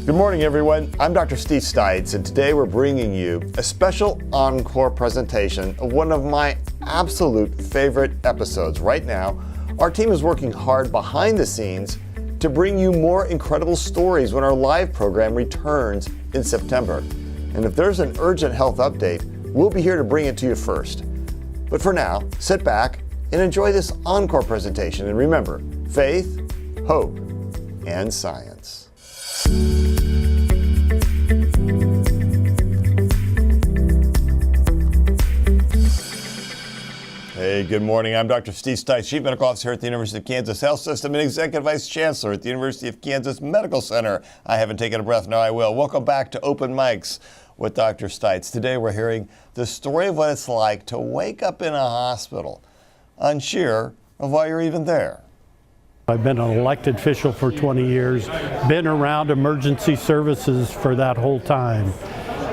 Good morning, everyone. I'm Dr. Steve Stites, and today we're bringing you a special Encore presentation of one of my absolute favorite episodes. Right now, our team is working hard behind the scenes to bring you more incredible stories when our live program returns in September. And if there's an urgent health update, we'll be here to bring it to you first. But for now, sit back and enjoy this Encore presentation. And remember, faith, hope, and science. Hey, good morning. I'm Dr. Steve Stites, Chief Medical Officer at the University of Kansas Health System and Executive Vice Chancellor at the University of Kansas Medical Center. I haven't taken a breath, now I will. Welcome back to Open Mics with Dr. Stites. Today we're hearing the story of what it's like to wake up in a hospital, unsure of why you're even there. I've been an elected official for 20 years, been around emergency services for that whole time.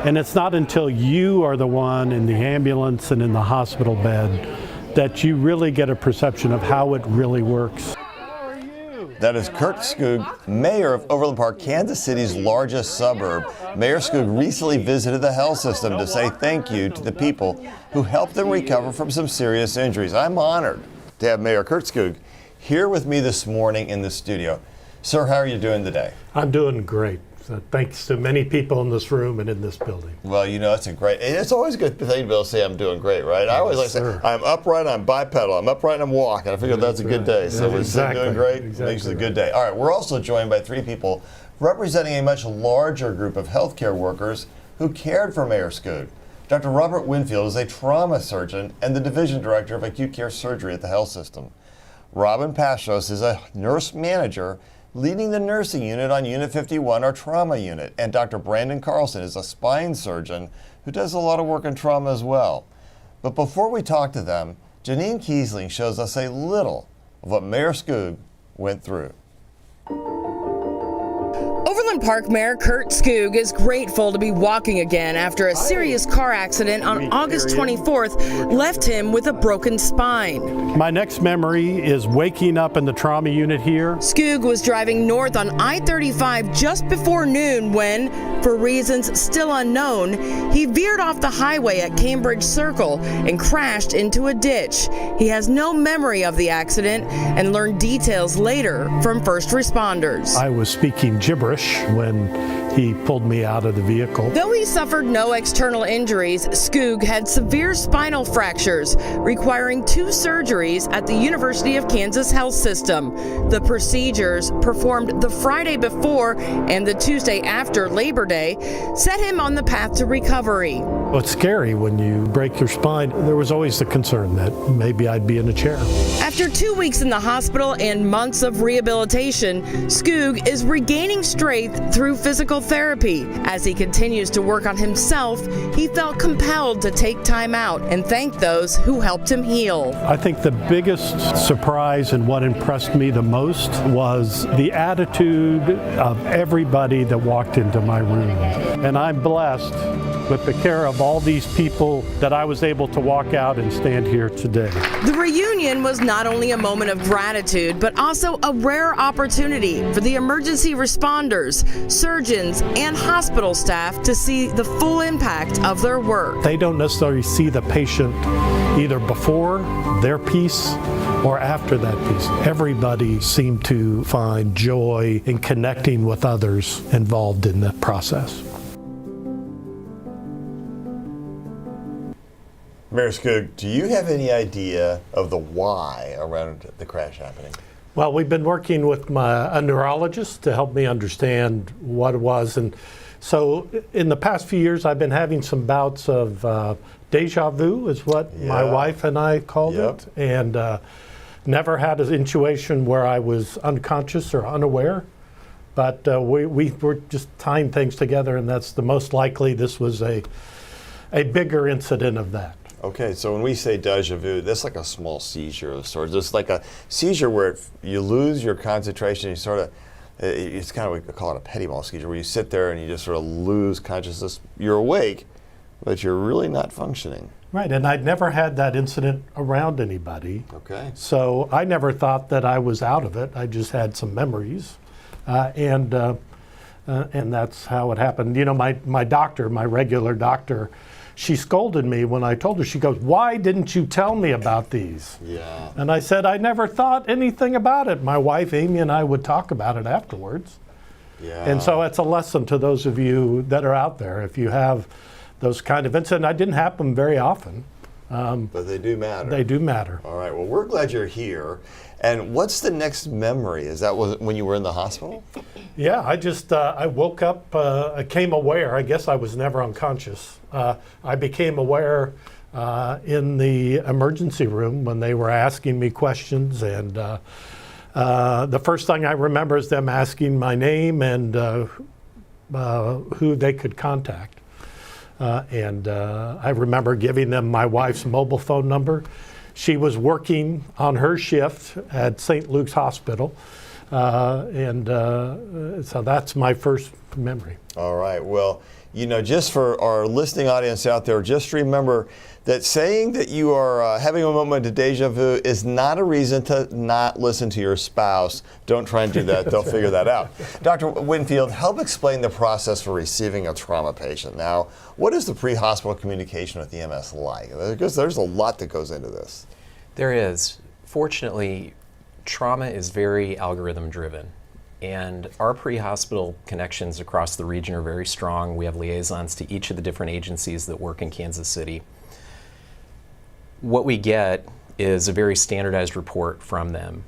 And it's not until you are the one in the ambulance and in the hospital bed that you really get a perception of how it really works. How are you? That is Kurt Scoog, mayor of Overland Park, Kansas City's largest suburb. Mayor Scoog recently visited the health system to say thank you to the people who helped them recover from some serious injuries. I'm honored to have Mayor Kurt Scoog here with me this morning in the studio. Sir, how are you doing today? I'm doing great. So thanks to many people in this room and in this building. Well, you know, it's always a good thing to be able to say I'm doing great, right? I always like to say, I'm upright, I'm bipedal, I'm upright, I'm walking. I figured that's a good day. So we're doing great, makes it a good day. All right, we're also joined by three people representing a much larger group of healthcare workers who cared for Mayor Scoog. Dr. Robert Winfield is a trauma surgeon and the division director of acute care surgery at the health system. Robin Pashos is a nurse manager leading the nursing unit on Unit 51, our trauma unit. And Dr. Brandon Carlson is a spine surgeon who does a lot of work in trauma as well. But before we talk to them, Janine Kiesling shows us a little of what Mayor Scoog went through. Overland Park Mayor Kurt Scoog is grateful to be walking again after a serious car accident on August 24th left him with a broken spine. My next memory is waking up in the trauma unit here. Scoog was driving north on I-35 just before noon when, for reasons still unknown, he veered off the highway at Cambridge Circle and crashed into a ditch. He has no memory of the accident and learned details later from first responders. I was speaking gibberish when he pulled me out of the vehicle. Though he suffered no external injuries, Scoog had severe spinal fractures, requiring 2 surgeries at the University of Kansas Health System. The procedures, performed the Friday before and the Tuesday after Labor Day, set him on the path to recovery. Well, it's scary when you break your spine. There was always the concern that maybe I'd be in a chair. After 2 weeks in the hospital and months of rehabilitation, Scoog is regaining strength through physical therapy. As he continues to work on himself, he felt compelled to take time out and thank those who helped him heal. I think the biggest surprise and what impressed me the most was the attitude of everybody that walked into my room. And I'm blessed with the care of all these people that I was able to walk out and stand here today. The reunion was not only a moment of gratitude, but also a rare opportunity for the emergency responders, surgeons, and hospital staff to see the full impact of their work. They don't necessarily see the patient either before their piece or after that piece. Everybody seemed to find joy in connecting with others involved in the process. Mayor Scoog, do you have any idea of the why around the crash happening? Well, we've been working with a neurologist to help me understand what it was. And so in the past few years, I've been having some bouts of deja vu is what my wife and I called it. And never had an situation where I was unconscious or unaware. But we were just tying things together, and that's the most likely this was a bigger incident of that. Okay, so when we say deja vu, that's like a small seizure of sorts. It's like a seizure where you lose your concentration. You sort of, it's kind of, we call it a petit mal seizure, where you sit there and you just sort of lose consciousness. You're awake, but you're really not functioning. Right, and I'd never had that incident around anybody. Okay. So I never thought that I was out of it. I just had some memories. And And that's how it happened. You know, my doctor, my regular doctor, she scolded me when I told her. She goes, "Why didn't you tell me about these?" Yeah. And I said, "I never thought anything about it." My wife, Amy, and I would talk about it afterwards. Yeah. And so it's a lesson to those of you that are out there. If you have those kind of incidents, and it didn't happen very often. But they do matter. They do matter. All right. Well, we're glad you're here. And what's the next memory? Is that when you were in the hospital? Yeah, I woke up, I came aware. I guess I was never unconscious. I became aware in the emergency room when they were asking me questions. And the first thing I remember is them asking my name and who they could contact. And I remember giving them my wife's mobile phone number. She was working on her shift at St. Luke's Hospital. So that's my first memory. All right. Well, you know, just for our listening audience out there, just remember that saying that you are having a moment of deja vu is not a reason to not listen to your spouse. Don't try and do that. They'll figure that out. Dr. Winfield, help explain the process for receiving a trauma patient. Now, what is the pre-hospital communication with EMS like? Because there's a lot that goes into this. There is. Fortunately, trauma is very algorithm driven. And our pre-hospital connections across the region are very strong. We have liaisons to each of the different agencies that work in Kansas City. What we get is a very standardized report from them.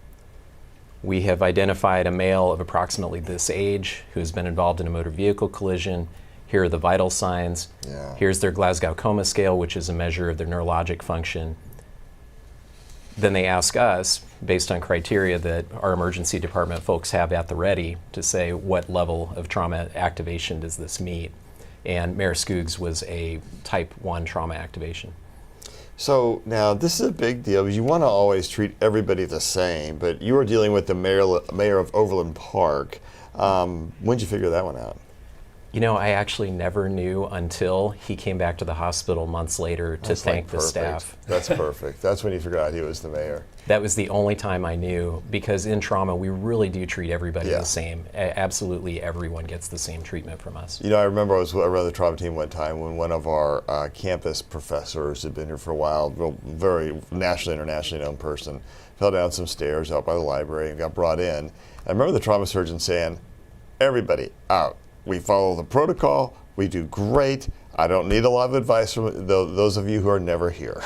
We have identified a male of approximately this age who has been involved in a motor vehicle collision. Here are the vital signs. Yeah. Here's their Glasgow Coma Scale, which is a measure of their neurologic function. Then they ask us, based on criteria that our emergency department folks have at the ready, to say what level of trauma activation does this meet. And Mayor Scoog's was a type 1 trauma activation. So now this is a big deal because you want to always treat everybody the same, but you were dealing with the mayor of Overland Park. When did you figure that one out? You know, I actually never knew until he came back to the hospital months later to thank the staff. That's perfect. That's when you figured out he was the mayor. That was the only time I knew, because in trauma we really do treat everybody the same. Absolutely everyone gets the same treatment from us. You know, I remember I was around the trauma team one time when one of our campus professors had been here for a while, very nationally, internationally known person, fell down some stairs out by the library and got brought in. I remember the trauma surgeon saying, "Everybody out. We follow the protocol. We do great. I don't need a lot of advice from those of you who are never here."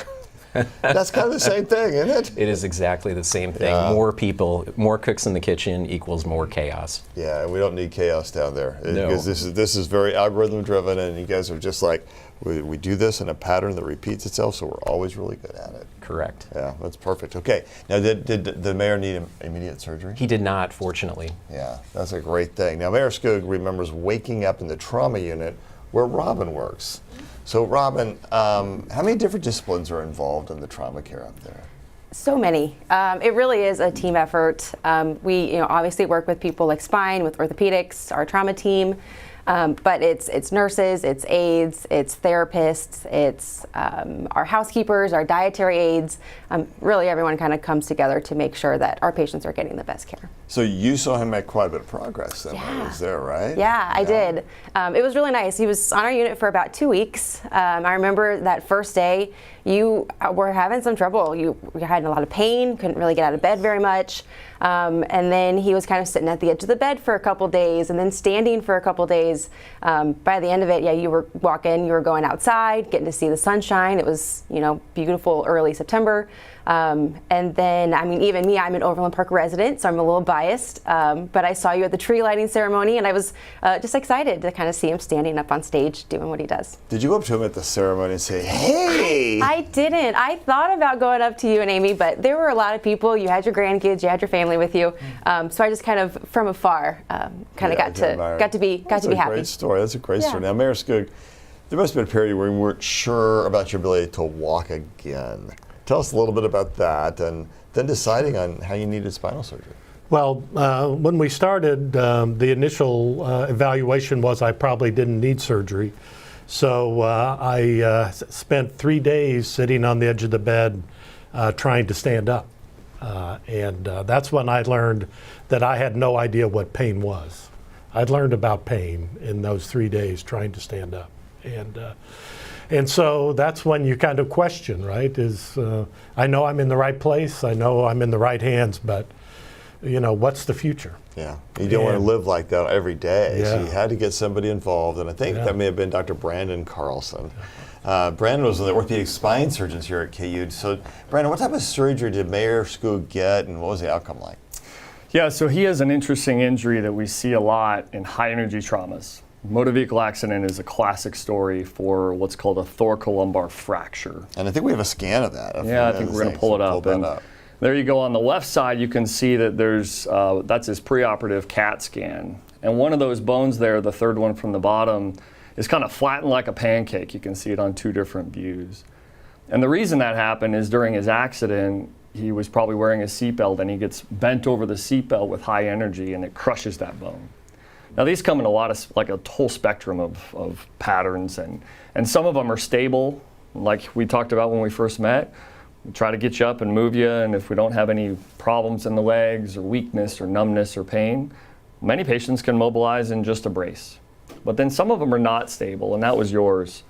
That's kind of the same thing, isn't it? It is exactly the same thing. Yeah. More people, more cooks in the kitchen equals more chaos. Yeah, and we don't need chaos down there. No. Because this is very algorithm driven, and you guys are just like, we do this in a pattern that repeats itself, so we're always really good at it. Correct. Yeah, that's perfect. Okay, now did the mayor need immediate surgery? He did not, fortunately. Yeah, that's a great thing. Now, Mayor Scoog remembers waking up in the trauma unit where Robin works. So, Robin, how many different disciplines are involved in the trauma care up there? So many. It really is a team effort. We, obviously work with people like spine, with orthopedics, our trauma team. But it's nurses, it's aides, it's therapists, it's our housekeepers, our dietary aides. Really everyone kind of comes together to make sure that our patients are getting the best care. So you saw him make quite a bit of progress then when he was there, right? Yeah, I did. It was really nice. He was on our unit for about 2 weeks. I remember that first day, you were having some trouble. You had a lot of pain, couldn't really get out of bed very much. And then he was kind of sitting at the edge of the bed for a couple days and then standing for a couple days. By the end of it, you were walking, you were going outside, getting to see the sunshine. It was, beautiful early September. And then, even me, I'm an Overland Park resident, so I'm a little biased. But I saw you at the tree lighting ceremony, and I was just excited to kind of see him standing up on stage doing what he does. Did you go up to him at the ceremony and say, "Hey"? I didn't. I thought about going up to you and Amy, but there were a lot of people. You had your grandkids, you had your family with you, so I just kind of from afar got to be happy. That's a great story. That's a great story. Now, Mayor Scoog, there must have been a period where you weren't sure about your ability to walk again. Tell us a little bit about that, and then deciding on how you needed spinal surgery. Well, when we started, the initial evaluation was I probably didn't need surgery. So I spent 3 days sitting on the edge of the bed trying to stand up. And that's when I learned that I had no idea what pain was. I'd learned about pain in those 3 days trying to stand up. And so that's when you kind of question, right? I know I'm in the right place, I know I'm in the right hands, but what's the future? Yeah, you don't want to live like that every day. So Yeah. you had to get somebody involved, and I think that may have been Dr. Brandon Carlson. Brandon was one of the orthopedic spine surgeons here at KU. So, Brandon, what type of surgery did Mayor Scoog get, and what was the outcome like? Yeah, so he has an interesting injury that we see a lot in high-energy traumas. Motor vehicle accident is a classic story for what's called a thoracolumbar fracture. And I think we have a scan of that. Yeah, I think we're going to pull it up. Pull that up. There you go. On the left side, you can see that there's that's his preoperative CAT scan. And one of those bones there, the third one from the bottom, is kind of flattened like a pancake. You can see it on two different views. And the reason that happened is during his accident, he was probably wearing a seatbelt and he gets bent over the seatbelt with high energy and it crushes that bone. Now these come in a lot of, like a whole spectrum of patterns, and some of them are stable, like we talked about when we first met. We try to get you up and move you, and if we don't have any problems in the legs or weakness or numbness or pain, many patients can mobilize in just a brace. But then some of them are not stable, and that was yours.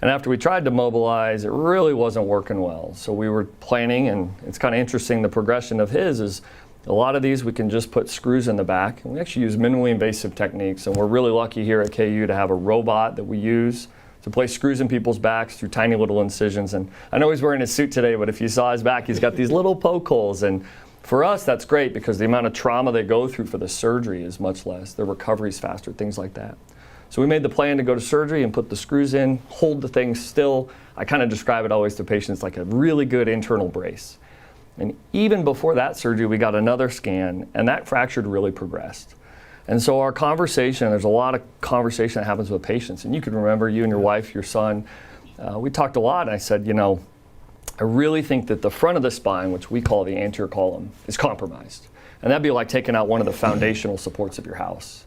And after we tried to mobilize, it really wasn't working well. So we were planning, and it's kind of interesting, the progression of his is a lot of these we can just put screws in the back, and we actually use minimally invasive techniques, and we're really lucky here at KU to have a robot that we use to place screws in people's backs through tiny little incisions. And I know he's wearing his suit today, but if you saw his back, he's got these little poke holes. And for us, that's great because the amount of trauma they go through for the surgery is much less. Their recovery's faster, things like that. So we made the plan to go to surgery and put the screws in, hold the thing still. I kind of describe it always to patients like a really good internal brace. And even before that surgery, we got another scan, and that fracture really progressed. And so our conversation, there's a lot of conversation that happens with patients. And you can remember, you and your wife, your son, we talked a lot, and I said, I really think that the front of the spine, which we call the anterior column, is compromised. And that'd be like taking out one of the foundational supports of your house.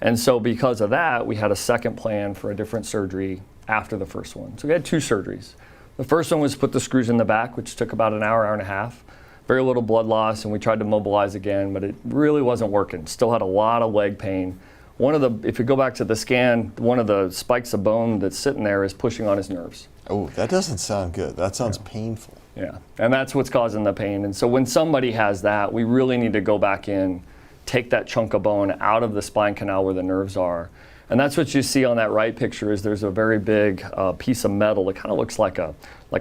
And so because of that, we had a second plan for a different surgery after the first one. So we had two surgeries. The first one was put the screws in the back, which took about an hour, hour and a half. Very little blood loss, and we tried to mobilize again, but it really wasn't working. Still had a lot of leg pain. If you go back to the scan, one of the spikes of bone that's sitting there is pushing on his nerves. Oh, that doesn't sound good. That sounds painful. Yeah, and that's what's causing the pain. And so when somebody has that, we really need to go back in, take that chunk of bone out of the spine canal where the nerves are. And that's what you see on that right picture is there's a very big piece of metal that kind of looks like a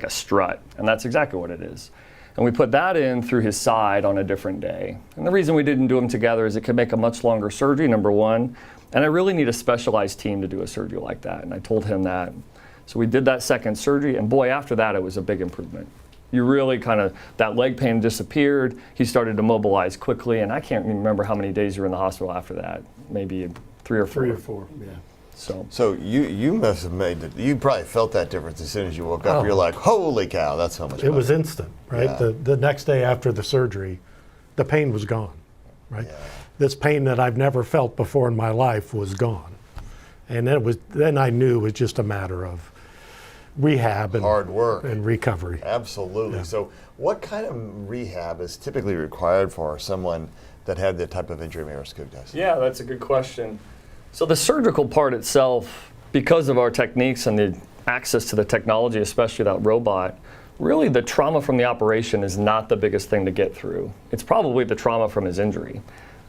strut, and that's exactly what it is. And we put that in through his side on a different day. And the reason we didn't do them together is it could make a much longer surgery, number one, and I really need a specialized team to do a surgery like that, and I told him that. So we did that second surgery, and boy, after that it was a big improvement. You really that leg pain disappeared, he started to mobilize quickly, and I can't remember how many days you were in the hospital after that, maybe 3 or 4. 3 or 4, yeah. So you must have you probably felt that difference as soon as you woke up. You're like, holy cow, that's so much better. It was instant, right? Yeah. The next day after the surgery, the pain was gone, right? Yeah. This pain that I've never felt before in my life was gone. And then I knew it was just a matter of rehab and hard work and recovery. Absolutely. Yeah. So what kind of rehab is typically required for someone that had the type of injury Mayor Scoog does? Yeah, that's a good question. So the surgical part itself, because of our techniques and the access to the technology, especially that robot, really the trauma from the operation is not the biggest thing to get through. It's probably the trauma from his injury.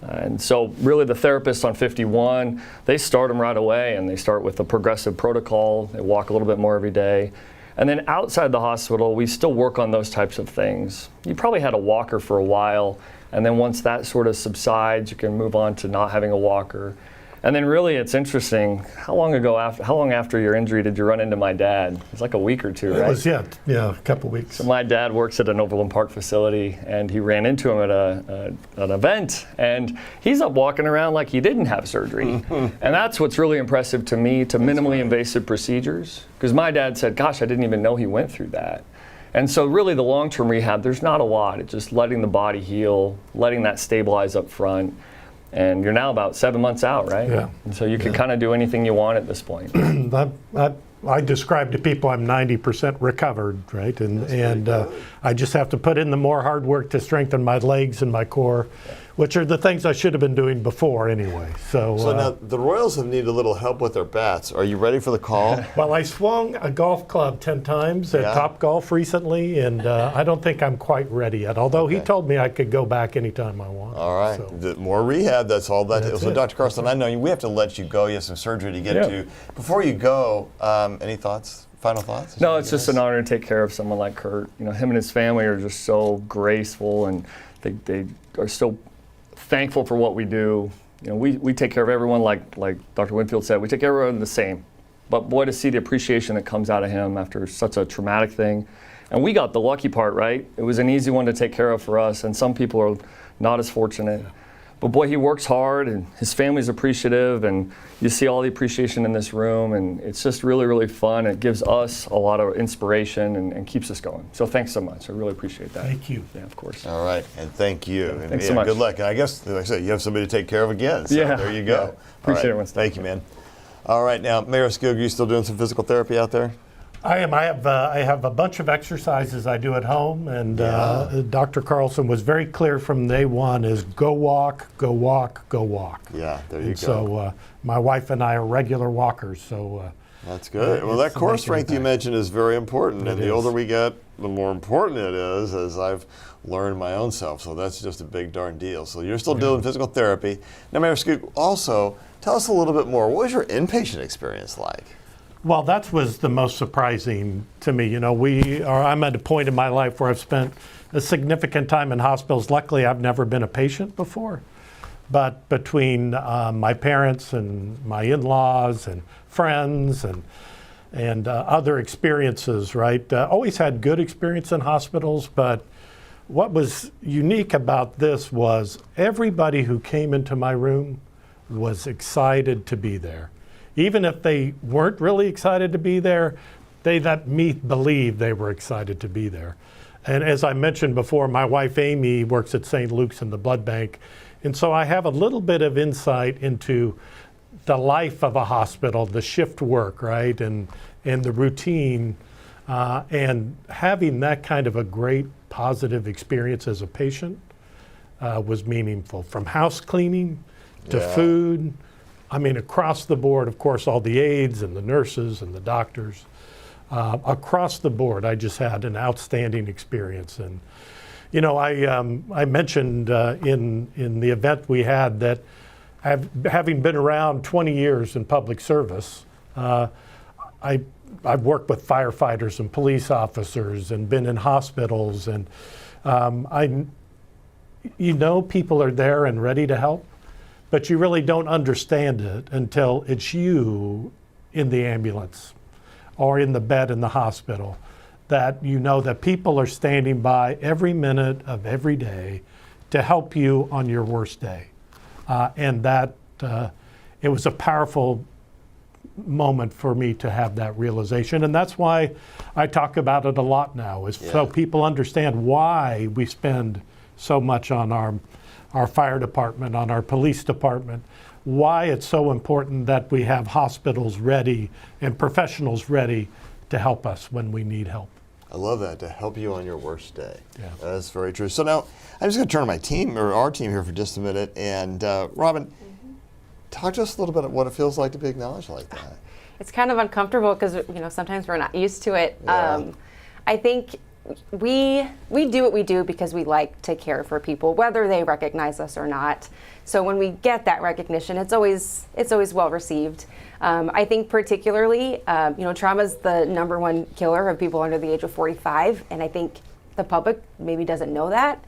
And so really the therapists on 51, they start them right away, and they start with a progressive protocol. They walk a little bit more every day. And then outside the hospital, we still work on those types of things. You probably had a walker for a while, and then once that sort of subsides, you can move on to not having a walker. And then really it's interesting, how long after your injury did you run into my dad? It was like a week or two, right? It was, yeah, a couple weeks. So my dad works at an Overland Park facility, and he ran into him at an event, and he's up walking around like he didn't have surgery. And that's what's really impressive to me, to minimally invasive procedures, because my dad said, gosh, I didn't even know he went through that. And so really the long-term rehab, there's not a lot. It's just letting the body heal, letting that stabilize up front. And you're now about 7 months out, right? Yeah. And so you can kind of do anything you want at this point. I describe to people I'm 90% recovered, right? And I just have to put in the more hard work to strengthen my legs and my core. which are the things I should have been doing before anyway. So now the Royals have needed a little help with their bats. Are you ready for the call? well, I swung a golf club 10 times at Top Golf recently, and I don't think I'm quite ready yet, although he told me I could go back anytime I want. All right. So. More rehab, that's all that is. So, it. Dr. Carlson, I know we have to let you go. You have some surgery to get to. Before you go, any thoughts? Final thoughts? No, it's just an honor to take care of someone like Kurt. You know, him and his family are just so graceful, and they are so thankful for what we do. You know, we take care of everyone like Dr. Winfield said. We take care of everyone the same. But boy, to see the appreciation that comes out of him after such a traumatic thing. And we got the lucky part, right? It was an easy one to take care of for us, and some people are not as fortunate. Yeah. But boy, he works hard, and his family's appreciative, and you see all the appreciation in this room, and it's just really, really fun. It gives us a lot of inspiration and keeps us going. So thanks so much. I really appreciate that. Thank you. Yeah, of course. All right, and thank you. And thanks so much. Good luck. And I guess, like I said, you have somebody to take care of again. So there you go. Appreciate it, Winston. Thank you, man. All right, now, Mayor Scoog, are you still doing some physical therapy out there? I am. I have a bunch of exercises I do at home, and Dr. Carlson was very clear from day one: is go walk, go walk, go walk. Yeah, there you go. So my wife and I are regular walkers. So that's good. Well, that core strength you mentioned is very important, and the older we get, the more important it is, as I've learned my own self. So that's just a big darn deal. So you're still doing physical therapy. Now, Mayor Scoog, also tell us a little bit more. What was your inpatient experience like? Well, that was the most surprising to me. You know, I'm at a point in my life where I've spent a significant time in hospitals. Luckily, I've never been a patient before. But between my parents and my in-laws and friends and other experiences, right? Always had good experience in hospitals, but what was unique about this was everybody who came into my room was excited to be there. Even if they weren't really excited to be there, they let me believe they were excited to be there. And as I mentioned before, my wife Amy works at St. Luke's in the blood bank. And so I have a little bit of insight into the life of a hospital, the shift work, right? And the routine. And having that kind of a great positive experience as a patient was meaningful. From house cleaning to food. I mean, across the board, of course, all the aides and the nurses and the doctors. Across the board, I just had an outstanding experience. And, you know, I mentioned in the event we had that having been around 20 years in public service, I've worked with firefighters and police officers and been in hospitals. And people are there and ready to help. But you really don't understand it until it's you in the ambulance or in the bed in the hospital, that you know that people are standing by every minute of every day to help you on your worst day. And that it was a powerful moment for me to have that realization. And that's why I talk about it a lot now, is so people understand why we spend so much on our fire department, on our police department, why it's so important that we have hospitals ready and professionals ready to help us when we need help. I love that, to help you on your worst day. Yeah. That's very true. So now, I'm just going to turn to my team, or our team here for just a minute. And Robin, talk to us a little bit about what it feels like to be acknowledged like that. It's kind of uncomfortable because, you know, sometimes we're not used to it. Yeah. I think we do what we do because we like to care for people, whether they recognize us or not. So when we get that recognition, it's always well received. I think particularly, trauma is the #1 killer of people under the age of 45, and I think the public maybe doesn't know that.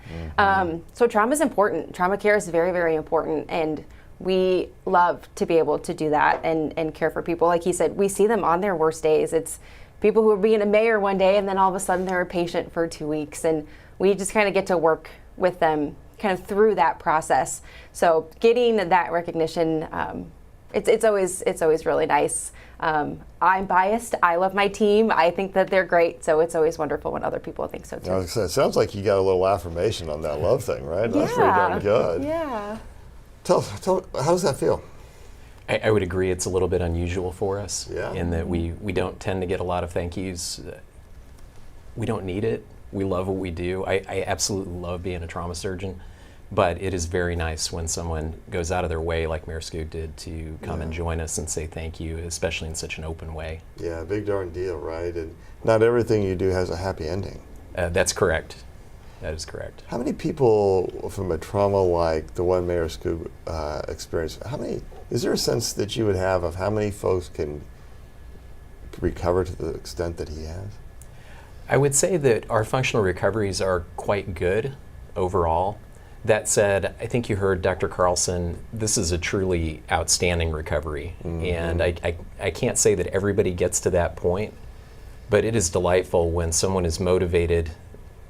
So trauma is important. Trauma care is very, very important, and we love to be able to do that and care for people. Like he said, we see them on their worst days. It's people who are being a mayor one day and then all of a sudden they're a patient for 2 weeks, and we just kind of get to work with them kind of through that process. So getting that recognition, it's always really nice. I'm biased. I love my team. I think that they're great. So it's always wonderful when other people think so too. I was gonna say, it sounds like you got a little affirmation on that love thing, right? That's pretty darn good. Yeah. Tell, how does that feel? I would agree it's a little bit unusual for us in that we don't tend to get a lot of thank yous. We don't need it. We love what we do. I absolutely love being a trauma surgeon, But it is very nice when someone goes out of their way, like Mayor Scoog did, to come and join us and say thank you, especially in such an open way. Yeah, big darn deal, right? And not everything you do has a happy ending. That's correct. That is correct. How many people from a trauma like the one Mayor Scoog experienced, is there a sense that you would have of how many folks can recover to the extent that he has? I would say that our functional recoveries are quite good overall. That said, I think you heard Dr. Carlson, this is a truly outstanding recovery. And I can't say that everybody gets to that point, but it is delightful when someone is motivated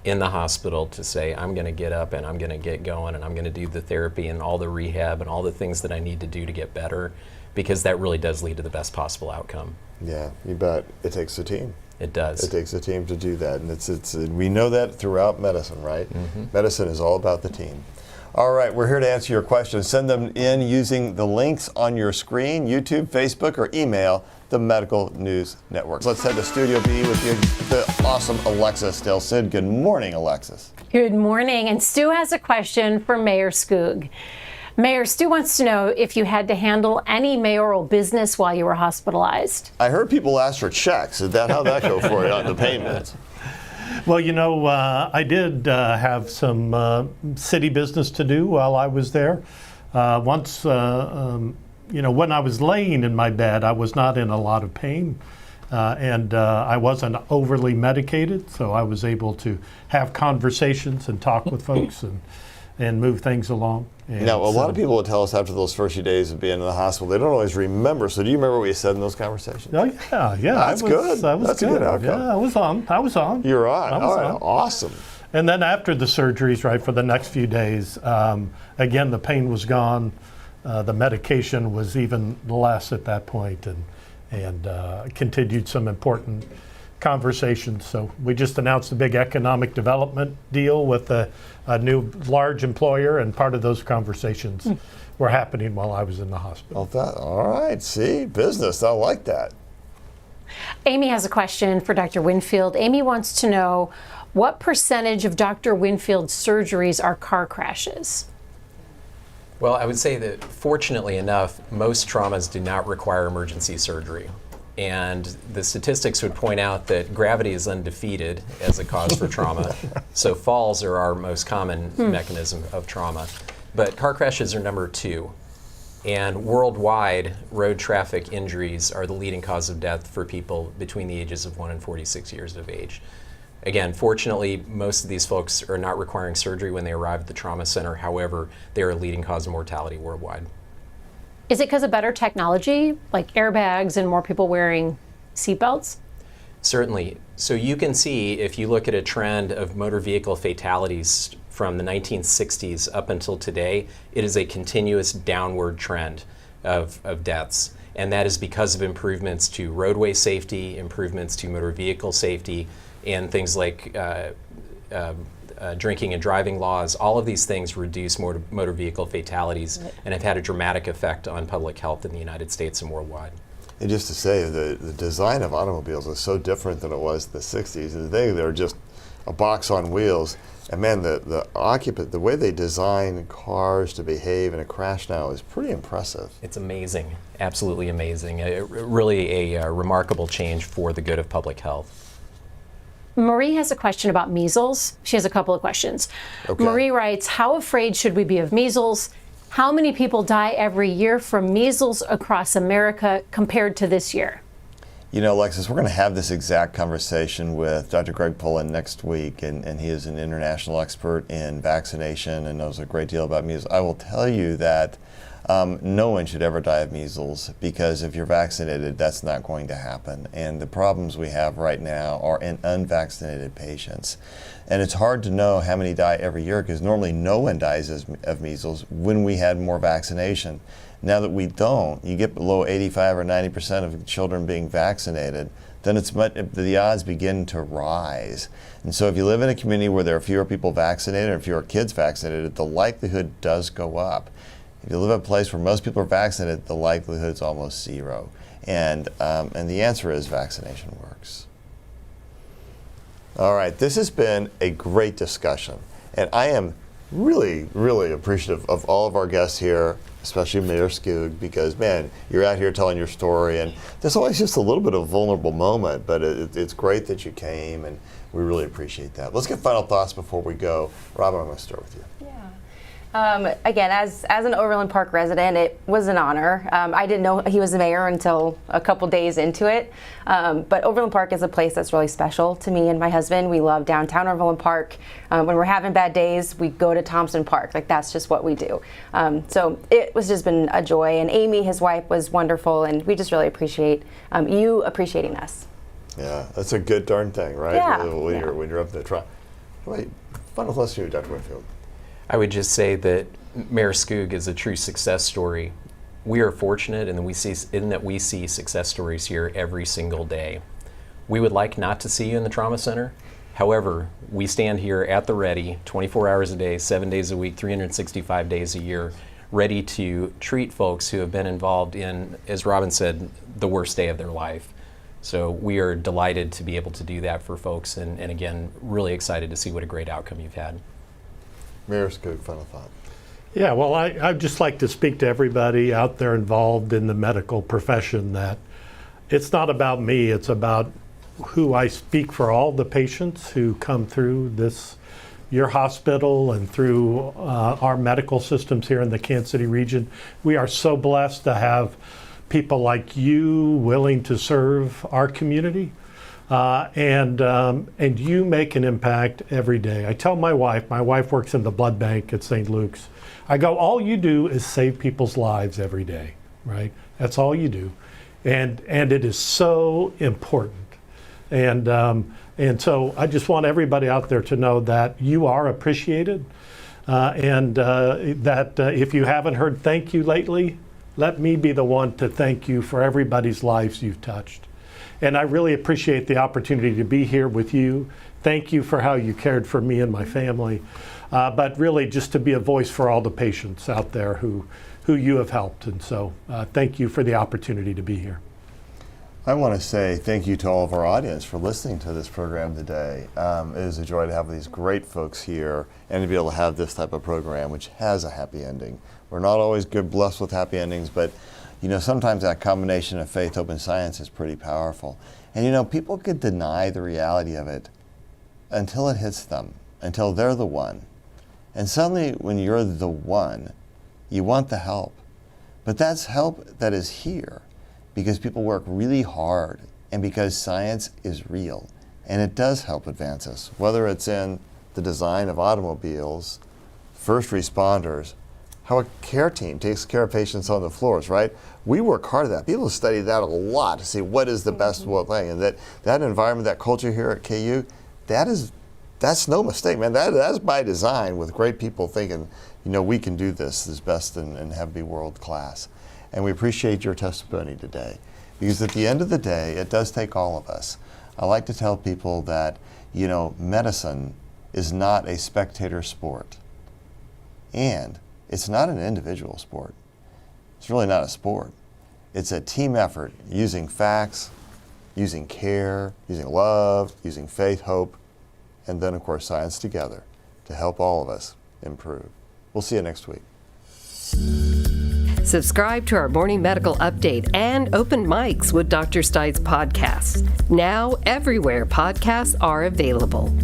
in the hospital to say, I'm going to get up and I'm going to get going and I'm going to do the therapy and all the rehab and all the things that I need to do to get better, because that really does lead to the best possible outcome. Yeah, you bet. It takes a team. It does. It takes a team to do that, and we know that throughout medicine, right? Medicine is all about the team. All right, we're here to answer your questions. Send them in using the links on your screen, YouTube, Facebook, or email the Medical News Network. Let's head to Studio B with the awesome Alexis Delcid. Good morning, Alexis. Good morning, and Stu has a question for Mayor Scoog. Mayor, Stu wants to know if you had to handle any mayoral business while you were hospitalized. I heard people ask for checks. Is that how that go for you on the payments? Well, I did have some city business to do while I was there. Once, when I was laying in my bed, I was not in a lot of pain. And I wasn't overly medicated, so I was able to have conversations and talk with folks and move things along. And now, a lot of people would tell us after those first few days of being in the hospital, they don't always remember. So do you remember what you said in those conversations? Oh, yeah. That's good. That's a good outcome. Yeah, I was on. You're on. All right. Awesome. And then after the surgeries, right, for the next few days, again, the pain was gone. The medication was even less at that point, and continued some important conversations. So we just announced a big economic development deal with a new large employer, and part of those conversations were happening while I was in the hospital. All right, see, business, I like that. Amy has a question for Dr. Winfield. Amy wants to know, what percentage of Dr. Winfield's surgeries are car crashes? Well, I would say that fortunately enough, most traumas do not require emergency surgery. And the statistics would point out that gravity is undefeated as a cause for trauma. So falls are our most common mechanism of trauma. But car crashes are number 2. And worldwide, road traffic injuries are the leading cause of death for people between the ages of 1 and 46 years of age. Again, fortunately, most of these folks are not requiring surgery when they arrive at the trauma center. However, they are a leading cause of mortality worldwide. Is it because of better technology, like airbags and more people wearing seatbelts? Certainly. So you can see, if you look at a trend of motor vehicle fatalities from the 1960s up until today, it is a continuous downward trend of deaths. And that is because of improvements to roadway safety, improvements to motor vehicle safety, and things like drinking and driving laws. All of these things reduce motor vehicle fatalities and have had a dramatic effect on public health in the United States and worldwide. And just to say, the design of automobiles is so different than it was in the 60s. Today, they're just a box on wheels. And man, the way they design cars to behave in a crash now is pretty impressive. It's amazing, absolutely amazing. Really a remarkable change for the good of public health. Marie has a question about measles. She has a couple of questions. Okay. Marie writes, how afraid should we be of measles? How many people die every year from measles across America compared to this year? You know, Alexis, we're going to have this exact conversation with Dr. Greg Pullen next week, and he is an international expert in vaccination and knows a great deal about measles. I will tell you that no one should ever die of measles, because if you're vaccinated, that's not going to happen. And the problems we have right now are in unvaccinated patients. And it's hard to know how many die every year, because normally no one dies of measles when we had more vaccination. Now that we don't, you get below 85 or 90% of children being vaccinated, then the odds begin to rise. And so if you live in a community where there are fewer people vaccinated or fewer kids vaccinated, the likelihood does go up. If you live in a place where most people are vaccinated, the likelihood is almost zero. And the answer is vaccination works. All right, this has been a great discussion. And I am really, really appreciative of all of our guests here, especially Mayor Scoog, because, man, you're out here telling your story, and there's always just a little bit of a vulnerable moment, but it's great that you came, and we really appreciate that. Let's get final thoughts before we go. Robin, I'm going to start with you. Again, as an Overland Park resident, it was an honor. I didn't know he was the mayor until a couple days into it. But Overland Park is a place that's really special to me and my husband. We love downtown Overland Park. When we're having bad days, we go to Thompson Park. Like, that's just what we do. So it was just been a joy. And Amy, his wife, was wonderful. And we just really appreciate you appreciating us. Yeah, that's a good darn thing, right? Yeah. When you're up there trying. Wait, final thoughts to you, Dr. Winfield. I would just say that Mayor Scoog is a true success story. We are fortunate in that we see success stories here every single day. We would like not to see you in the trauma center. However, we stand here at the ready 24 hours a day, 7 days a week, 365 days a year, ready to treat folks who have been involved in, as Robin said, the worst day of their life. So we are delighted to be able to do that for folks, and again, really excited to see what a great outcome you've had. Mayor Scoog, final thought. Yeah, well, I'd just like to speak to everybody out there involved in the medical profession that it's not about me, it's about who I speak for all the patients who come through your hospital and through our medical systems here in the Kansas City region. We are so blessed to have people like you willing to serve our community. And you make an impact every day. I tell my wife works in the blood bank at St. Luke's. I go, all you do is save people's lives every day, right? That's all you do. And it is so important. And so I just want everybody out there to know that you are appreciated, and that if you haven't heard thank you lately, let me be the one to thank you for everybody's lives you've touched. And I really appreciate the opportunity to be here with you. Thank you for how you cared for me and my family, but really just to be a voice for all the patients out there who you have helped. And so thank you for the opportunity to be here. I want to say thank you to all of our audience for listening to this program today. It is a joy to have these great folks here and to be able to have this type of program which has a happy ending. We're not always blessed with happy endings, but sometimes that combination of faith, hope, and science is pretty powerful. And people could deny the reality of it until it hits them, until they're the one. And suddenly, when you're the one, you want the help. But that's help that is here because people work really hard and because science is real. And it does help advance us, whether it's in the design of automobiles, first responders, how a care team takes care of patients on the floors, right? We work hard at that. People study that a lot to see what is the best thing. And that environment, that culture here at KU, that's no mistake, man. That's by design with great people thinking, we can do this best and have it be world class. And we appreciate your testimony today because at the end of the day, it does take all of us. I like to tell people that, medicine is not a spectator sport. And it's not an individual sport. It's really not a sport. It's a team effort using facts, using care, using love, using faith, hope, and then, of course, science together to help all of us improve. We'll see you next week. Subscribe to our morning medical update and open mics with Dr. Stites podcasts. Now, everywhere podcasts are available.